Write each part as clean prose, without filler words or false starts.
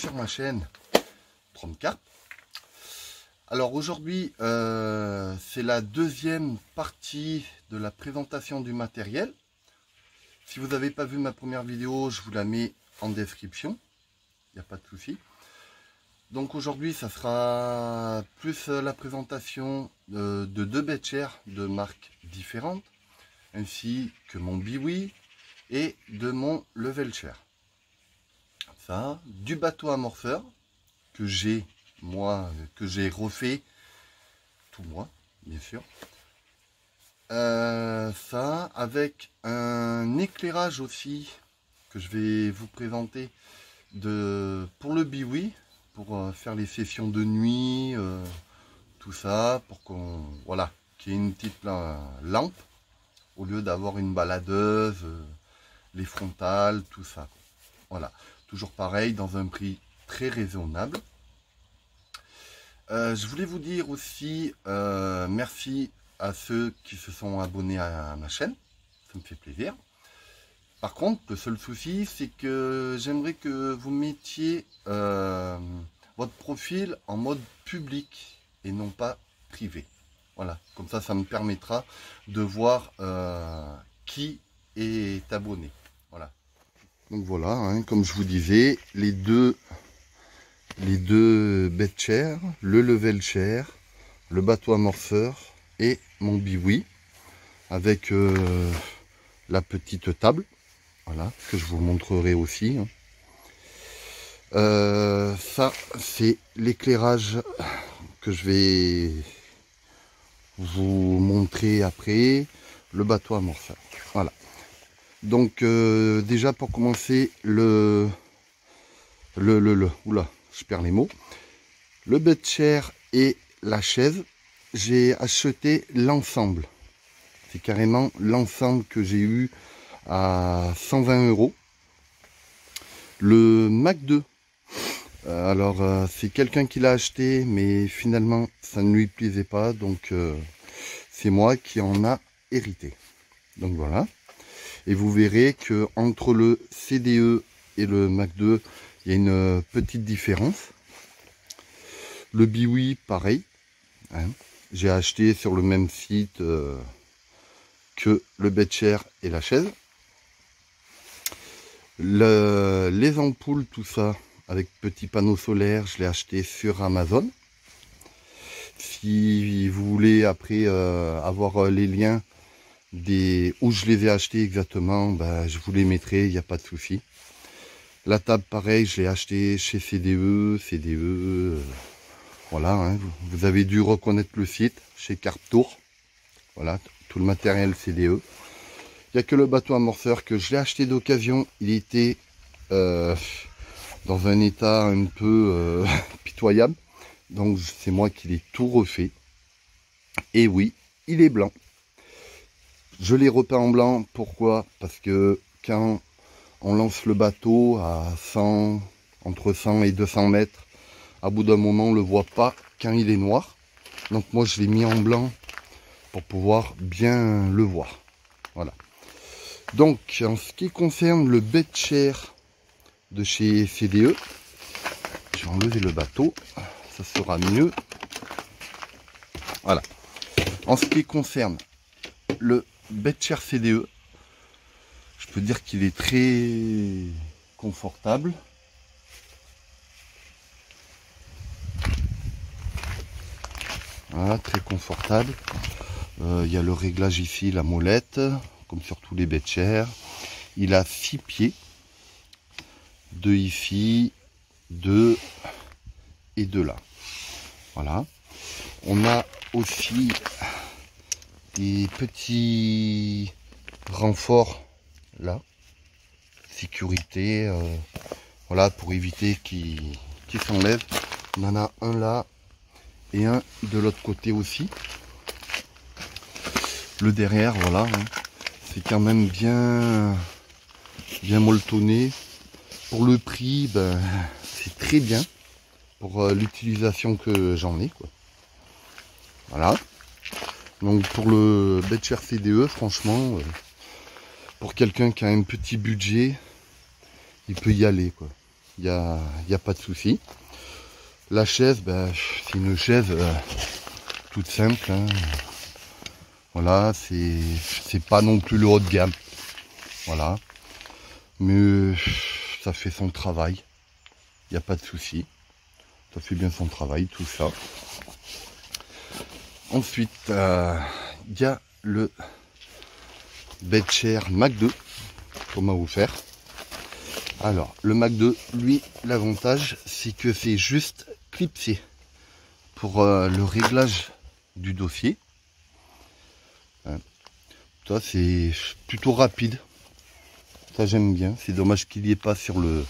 sur ma chaîne Tromcar. Alors aujourd'hui c'est la deuxième partie de la présentation du matériel. Si vous n'avez pas vu ma première vidéo, je vous la mets en description, il n'y a pas de souci. Donc aujourd'hui ça sera plus la présentation de deux bettchers de marques différentes, ainsi que mon biwi et de mon level chair. Ça, du bateau amorceur que j'ai refait tout moi, bien sûr. Ça avec un éclairage aussi que je vais vous présenter pour le biwi, pour faire les sessions de nuit, tout ça, pour qu'on qu'il y ait une petite lampe au lieu d'avoir une baladeuse, les frontales, tout ça. Voilà, toujours pareil, dans un prix très raisonnable. Je voulais vous dire aussi merci à ceux qui se sont abonnés à ma chaîne, ça me fait plaisir. Par contre, le seul souci, c'est que j'aimerais que vous mettiez votre profil en mode public et non pas privé. Voilà, comme ça me permettra de voir qui est abonné. Voilà. Donc voilà, hein, comme je vous disais, les deux bettchers, le level chair, le bateau amorceur et mon biwi avec la petite table, voilà, que je vous montrerai aussi. Ça c'est l'éclairage que je vais vous montrer après, le bateau amorceur. Voilà. Donc déjà pour commencer oula, je perds les mots. Le bettcher et la chaise, j'ai acheté l'ensemble. C'est carrément l'ensemble que j'ai eu à 120 €. Le Mac 2. Alors c'est quelqu'un qui l'a acheté, mais finalement ça ne lui plaisait pas, donc c'est moi qui en a hérité. Donc voilà. Et vous verrez que entre le CDE et le Mac 2, il y a une petite différence. Le biwi, pareil. Hein. J'ai acheté sur le même site que le bettcher et la chaise. Les ampoules, tout ça, avec petits panneaux solaires, je l'ai acheté sur Amazon. Si vous voulez après avoir les liens où je les ai achetés exactement, je vous les mettrai, il n'y a pas de souci. La table, pareil, je l'ai acheté chez CDE. Voilà, hein, vous avez dû reconnaître le site, chez Carpetour. Voilà, tout le matériel CDE. Il n'y a que le bateau amorceur que je l'ai acheté d'occasion. Il était dans un état un peu pitoyable. Donc c'est moi qui l'ai tout refait. Et oui, il est blanc. Je l'ai repeint en blanc. Pourquoi? Parce que quand on lance le bateau à entre 100 et 200 mètres, à bout d'un moment on ne le voit pas quand il est noir. Donc moi je l'ai mis en blanc pour pouvoir bien le voir. Voilà. Donc en ce qui concerne le bettcher de chez CDE, je vais enlever le bateau, ça sera mieux. Voilà. En ce qui concerne le bettcher CDE, je peux dire qu'il est très confortable. Voilà, très confortable. Il y a le réglage ici, la molette, comme sur tous les bettchers. Il a 6 pieds. 2 ici, 2 et 2 là. Voilà. On a aussi des petits renforts là, sécurité, voilà, pour éviter qu'il s'enlève. On en a un là et un de l'autre côté aussi. Le derrière, voilà, hein, c'est quand même bien molletonné. Pour le prix, c'est très bien pour l'utilisation que j'en ai, quoi. Voilà. Donc pour le bettcher CDE, franchement, pour quelqu'un qui a un petit budget, il peut y aller, quoi. il y a pas de souci. La chaise, ben, c'est une chaise toute simple, hein. Voilà, c'est pas non plus le haut de gamme. Voilà. Mais ça fait son travail. Il n'y a pas de souci. Ça fait bien son travail, tout ça. Ensuite, il y a le Bedchair Mac 2. Comment vous faire? Alors, le Mac 2, lui, l'avantage, c'est que c'est juste clipsé pour le réglage du dossier. Ça, c'est plutôt rapide. Ça, j'aime bien. C'est dommage qu'il n'y ait pas sur le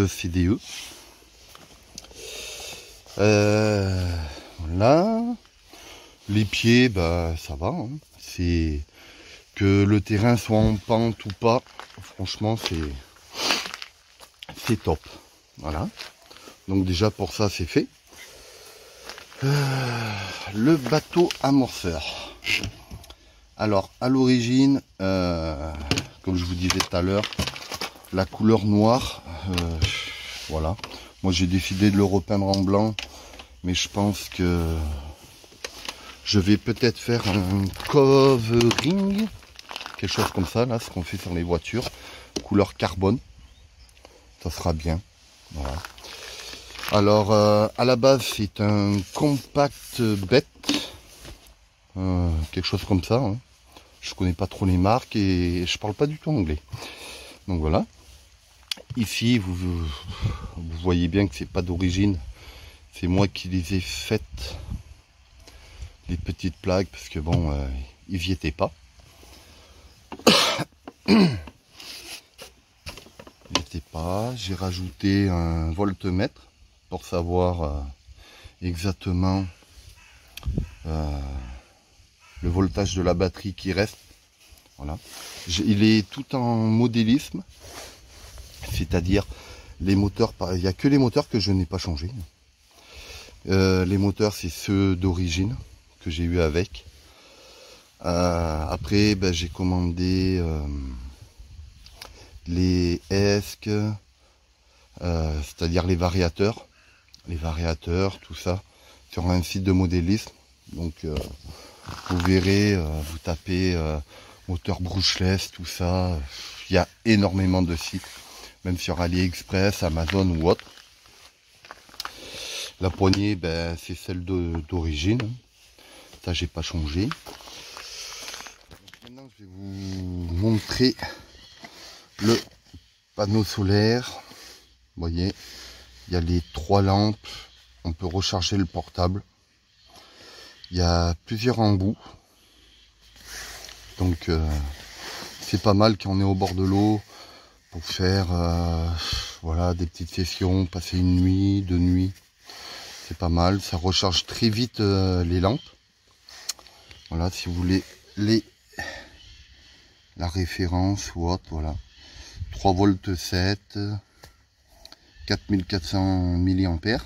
CDE. Voilà. Les pieds, bah, ça va. Hein. C'est que le terrain soit en pente ou pas. Franchement, c'est top. Voilà. Donc déjà pour ça, c'est fait. Le bateau amorceur. Alors, à l'origine, comme je vous disais tout à l'heure, la couleur noire, voilà. Moi, j'ai décidé de le repeindre en blanc, mais je pense que je vais peut-être faire un covering, quelque chose comme ça, là, ce qu'on fait sur les voitures, couleur carbone. Ça sera bien. Voilà. Alors, à la base, c'est un compact bête. Quelque chose comme ça, hein. Je connais pas trop les marques et je parle pas du tout anglais. Donc voilà. Ici, vous voyez bien que c'est pas d'origine. C'est moi qui les ai faites, les petites plaques, parce que bon, ils y étaient pas. Ils y étaient pas. J'ai rajouté un voltmètre pour savoir exactement le voltage de la batterie qui reste. Voilà. Il est tout en modélisme, c'est-à-dire les moteurs, il n'y a que les moteurs que je n'ai pas changé. Les moteurs, c'est ceux d'origine que j'ai eu avec. Après, ben, j'ai commandé les ESC, c'est-à-dire les variateurs, tout ça, sur un site de modélisme. Donc vous verrez, vous tapez moteur brushless, tout ça, il y a énormément de sites, même sur AliExpress, Amazon ou autre. La poignée, ben, c'est celle d'origine, ça j'ai pas changé. Maintenant je vais vous montrer le panneau solaire. Vous voyez, il y a les 3 lampes, on peut recharger le portable. Il y a plusieurs embouts, donc c'est pas mal quand on est au bord de l'eau pour faire voilà, des petites sessions, passer une nuit, 2 nuits. C'est pas mal, ça recharge très vite les lampes. Voilà, si vous voulez la référence ou autre, voilà. 3 volts 7, 4400 mAh.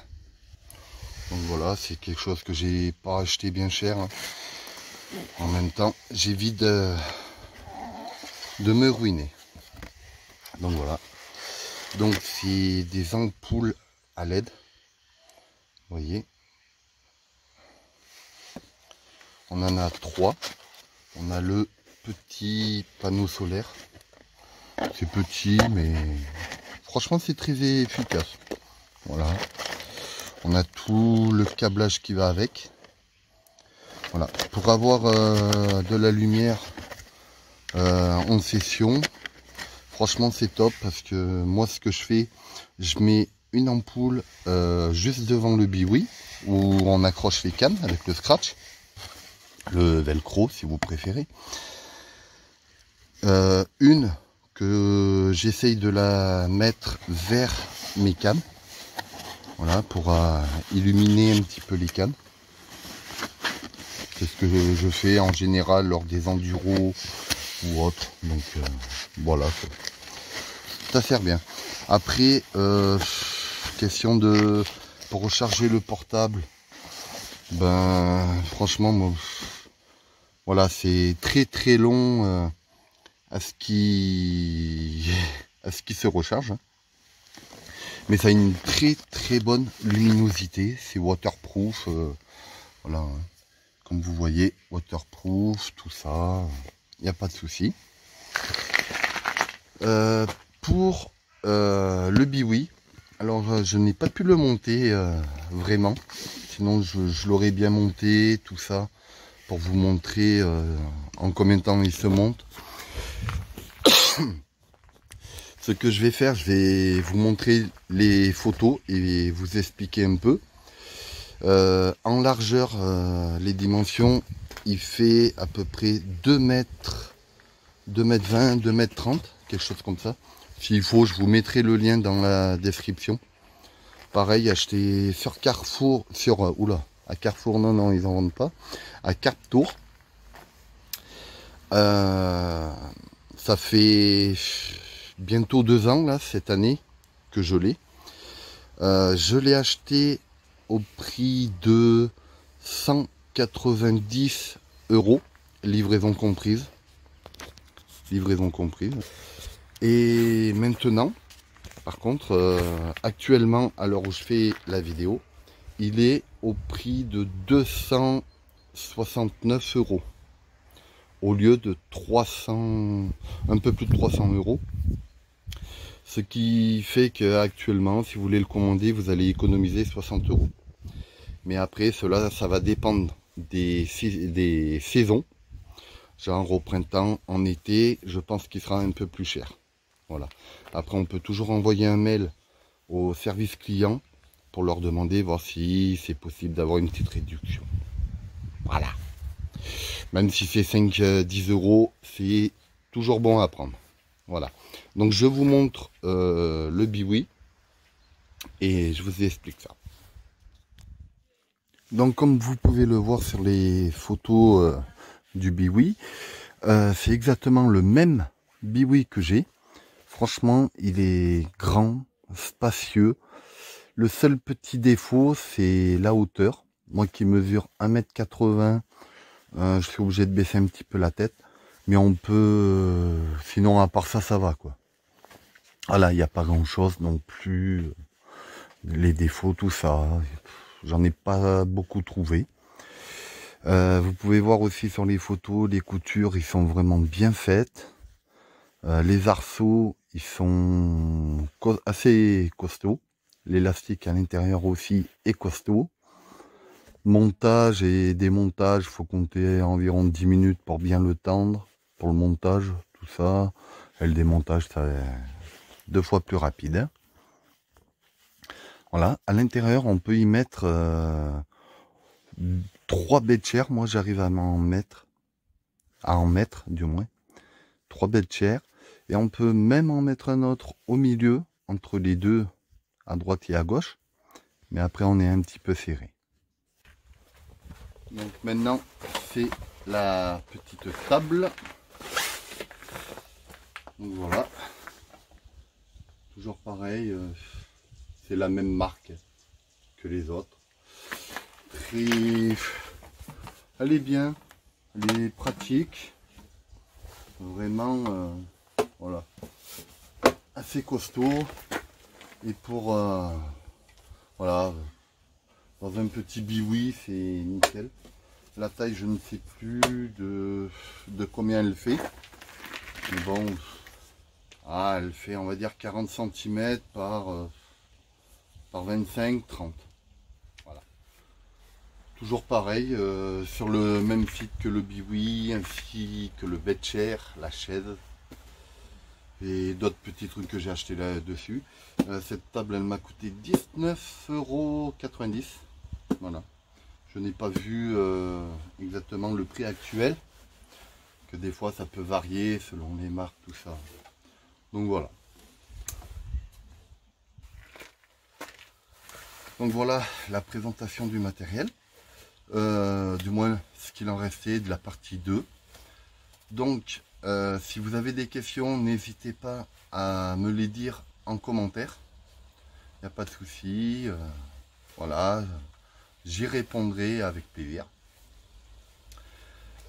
Donc voilà, c'est quelque chose que j'ai pas acheté bien cher, hein. En même temps, j'évite de me ruiner. Donc voilà. Donc c'est des ampoules à LED. Vous voyez. On en a 3. On a le petit panneau solaire. C'est petit, mais franchement c'est très efficace. Voilà. On a tout le câblage qui va avec. Voilà. Pour avoir de la lumière en session, franchement c'est top, parce que moi ce que je fais, je mets une ampoule juste devant le biwi où on accroche les cannes avec le scratch, le velcro si vous préférez. Une que j'essaye de la mettre vers mes cannes. Voilà, pour illuminer un petit peu les cannes. C'est ce que je fais en général lors des enduros ou autres. Donc voilà, ça sert bien. Après, question de pour recharger le portable, ben franchement, moi, voilà, c'est très long à ce qui se recharge. Mais ça a une très bonne luminosité. C'est waterproof. Voilà, hein. Comme vous voyez, waterproof, tout ça. Il n'y a pas de souci. Pour le biwi, alors je n'ai pas pu le monter vraiment. Sinon je l'aurais bien monté, tout ça, pour vous montrer en combien de temps il se monte. Ce que je vais faire, je vais vous montrer les photos et vous expliquer un peu. En largeur, les dimensions, il fait à peu près 2 mètres, 2 mètres 20, 2 mètres 30, quelque chose comme ça. S'il faut, je vous mettrai le lien dans la description. Pareil, acheté sur Carrefour, à Carrefour, non, ils en vendent pas. À Carrefour. Ça fait bientôt 2 ans, là, cette année, que je l'ai. Je l'ai acheté au prix de 190 €, livraison comprise. Livraison comprise. Et maintenant, par contre, actuellement, à l'heure où je fais la vidéo, il est au prix de 269 € au lieu de 300, un peu plus de 300 €. Ce qui fait qu'actuellement, si vous voulez le commander, vous allez économiser 60 €. Mais après, cela, ça va dépendre des saisons. Genre au printemps, en été, je pense qu'il sera un peu plus cher. Voilà. Après, on peut toujours envoyer un mail au service client pour leur demander, voir si c'est possible d'avoir une petite réduction. Voilà. Même si c'est 5-10 €, c'est toujours bon à prendre. Voilà. Donc, je vous montre le biwi et je vous explique ça. Donc, comme vous pouvez le voir sur les photos du biwi, c'est exactement le même biwi que j'ai. Franchement, il est grand, spacieux. Le seul petit défaut, c'est la hauteur. Moi qui mesure 1,80 m, je suis obligé de baisser un petit peu la tête. Mais on peut... sinon, à part ça, ça va, quoi. Voilà, il n'y a pas grand-chose non plus. Les défauts, tout ça, j'en ai pas beaucoup trouvé. Vous pouvez voir aussi sur les photos, les coutures, ils sont vraiment bien faites. Les arceaux, ils sont assez costauds. L'élastique à l'intérieur aussi est costaud. Montage et démontage, il faut compter environ 10 minutes pour bien le tendre. Pour le montage, tout ça. Et le démontage, ça est 2 fois plus rapide. Hein. Voilà, à l'intérieur, on peut y mettre 3 bêtes chairs. Moi, j'arrive à en mettre du moins. 3 bêtes chairs. Et on peut même en mettre un autre au milieu, entre les deux, à droite et à gauche. Mais après, on est un petit peu serré. Donc maintenant, c'est la petite table. Donc voilà. Toujours pareil. C'est la même marque que les autres. Elle est bien. Elle est pratique. Vraiment, voilà. Assez costaud. Et pour, voilà, dans un petit biwi, c'est nickel. La taille, je ne sais plus de combien elle fait. Mais bon, elle fait, on va dire, 40 cm par 25-30. Voilà. Toujours pareil, sur le même site que le biwi, ainsi que le bed chair, la chaise. Et d'autres petits trucs que j'ai acheté là-dessus. Cette table, elle m'a coûté 19,90 €. Voilà. Je n'ai pas vu exactement le prix actuel. Que des fois, ça peut varier selon les marques, tout ça. Donc voilà. Donc voilà la présentation du matériel. Du moins, ce qu'il en restait de la partie 2. Donc, si vous avez des questions, n'hésitez pas à me les dire en commentaire. Il n'y a pas de souci. Voilà, j'y répondrai avec plaisir.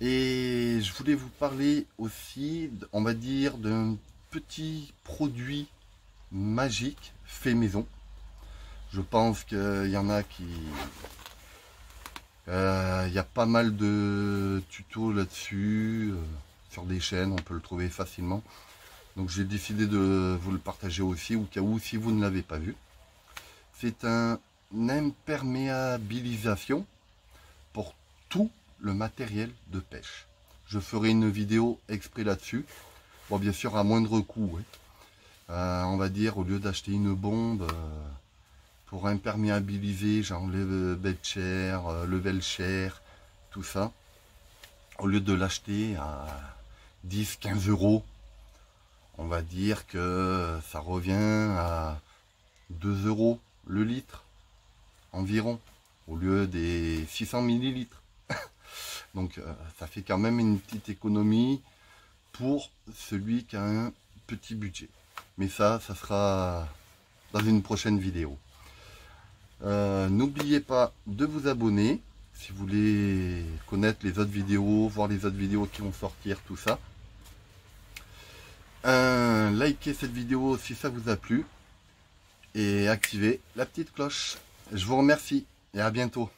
Et je voulais vous parler aussi, on va dire, d'un petit produit magique fait maison. Je pense qu'il y en a qui... il y a pas mal de tutos là-dessus, sur des chaînes, on peut le trouver facilement. Donc j'ai décidé de vous le partager aussi, au cas où si vous ne l'avez pas vu. C'est un imperméabilisation pour tout le matériel de pêche. Je ferai une vidéo exprès là-dessus. Bon, bien sûr, à moindre coût. Ouais. On va dire, au lieu d'acheter une bombe pour imperméabiliser, j'enlève bed chair, level chair, tout ça. Au lieu de l'acheter à 10-15 €, on va dire que ça revient à 2 € le litre environ, au lieu des 600 millilitres. Donc ça fait quand même une petite économie pour celui qui a un petit budget. Mais ça sera dans une prochaine vidéo. N'oubliez pas de vous abonner si vous voulez connaître les autres vidéos, voir les autres vidéos qui vont sortir, tout ça. Likez cette vidéo si ça vous a plu et activez la petite cloche. Je vous remercie et à bientôt.